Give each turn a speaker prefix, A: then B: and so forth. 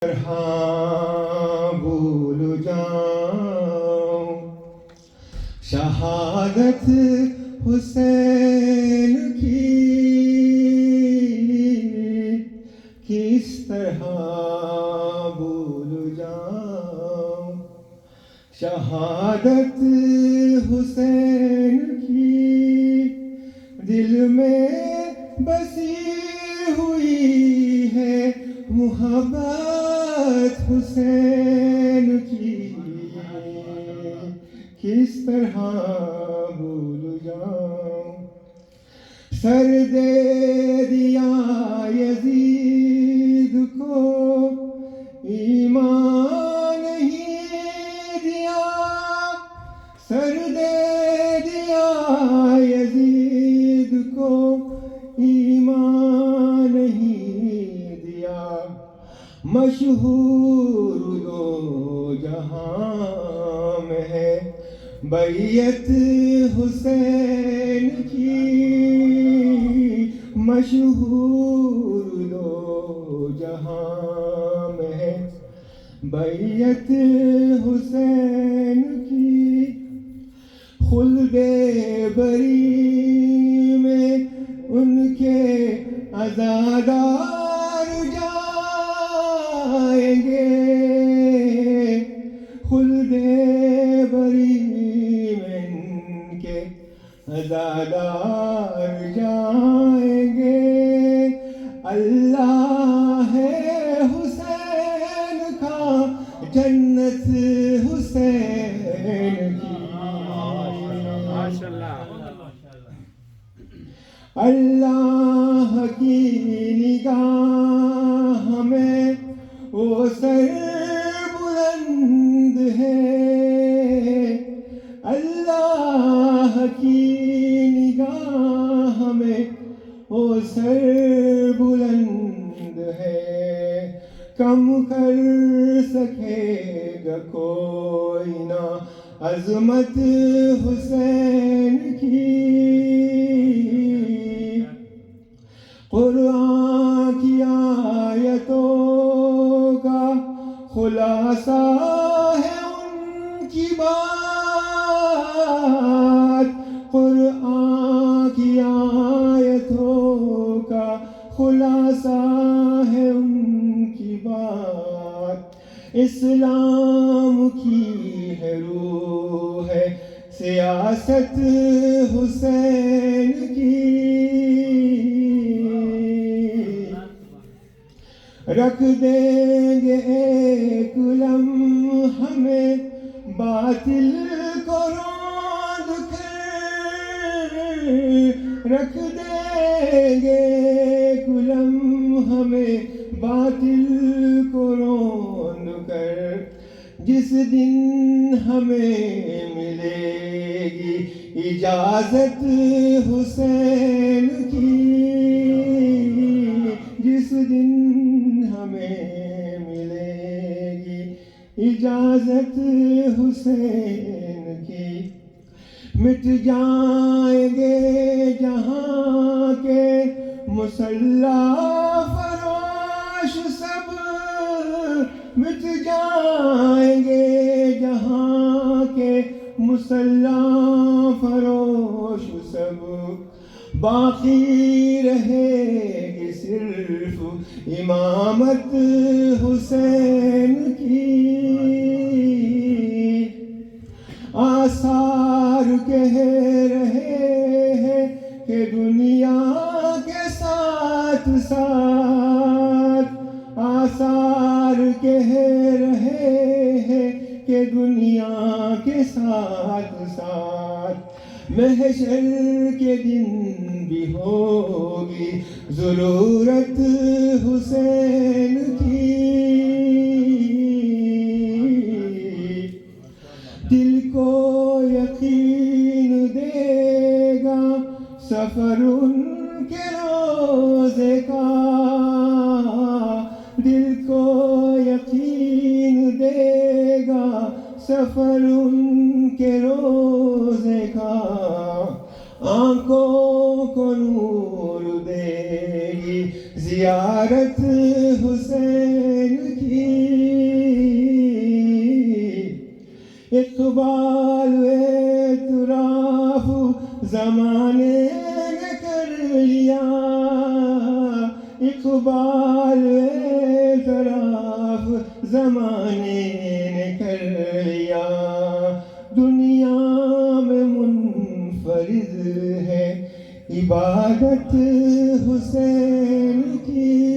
A: ہاں بھول جاؤں شہادت حسین کی کس طرح بھول جاؤں شہادت حسین کی دل میں بسی ہوئی ہے محبت حسین کی کس طرح بھول جاؤں سر دے دیا یزید کو ایمان نہیں دیا سر دے دیا یزید کو ایمان نہیں دیا مشہور دو جہاں میں ہے بیعت حسین کی مشہور دو جہاں میں ہے بیعت حسین کی خلد بری میں ان کے عزادار جائیں گے خلد بری میں ان کے عزادار جائیں گے اللہ ہے حسین کا جنت حسین کی اللہ کی نگاہ میں وہ سر بلند ہے اللہ کی نگاہ میں وہ سر بلند ہے کم کر سکے گا کوئی نہ عظمت حسین کی قرآن کی آیتوں کا خلاصہ ہے ان کی بات قرآن کی آیتوں کا خلاصہ ہے ان کی بات اسلام کی ہے روح ہے سیاست حسین کی رکھ دیں گے ایک لمحہ میں باطل کو روند کر رکھ دیں گے ایک لمحہ میں باطل کو روند کر جس دن ہمیں ملے گی اجازت حسین کی جس دن ہمیں ملے گی اجازت حسین کی مٹ جائیں گے جہاں کے مسلح فروش سب مٹ جائیں گے جہاں کے مسلح فروش سب باقی رہے گی صرف امامت حسین کی آثار کہہ رہے ہیں کہ دنیا کے ساتھ ساتھ آثار کہہ رہے ہیں کہ دنیا کے ساتھ ساتھ محشر کے دن بھی ہوگی ضرورت حسین کی دل کو یقین دے گا سفر ان کے روزے کا دل کو یقین دے گا سفر ان کے روزے کا آنکھوں کو نور دے گی زیارت حسین کی نے کر لیا اقبال اعتراف زمانے نے کر لیا دنیا میں منفرد ہے عبادت حسین کی